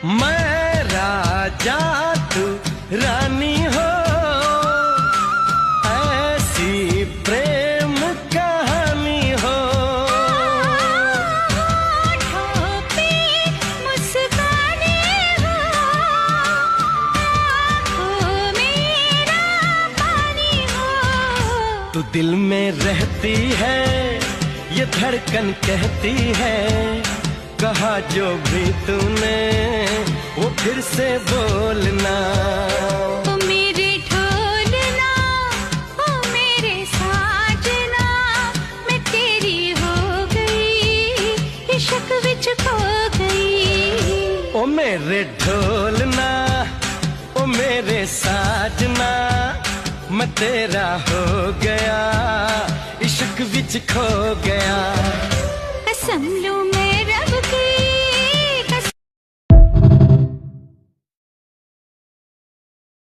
मैं राजा तू रानी हो, ऐसी प्रेम कहानी हो। होठों पे मुस्काने हो, आँखों में पानी हो। तू दिल में रहती है, ये धड़कन कहती है, कहा जो भी तूने वो फिर से बोलना। ओ मेरे ढोलना, ओ मेरे साजना, मैं तेरी हो गई, इश्क विच खो गई। ओ मेरे ढोलना, ओ मेरे साजना, मैं तेरा हो गया, इश्क विच खो गया। कसम लूं मैं रब की,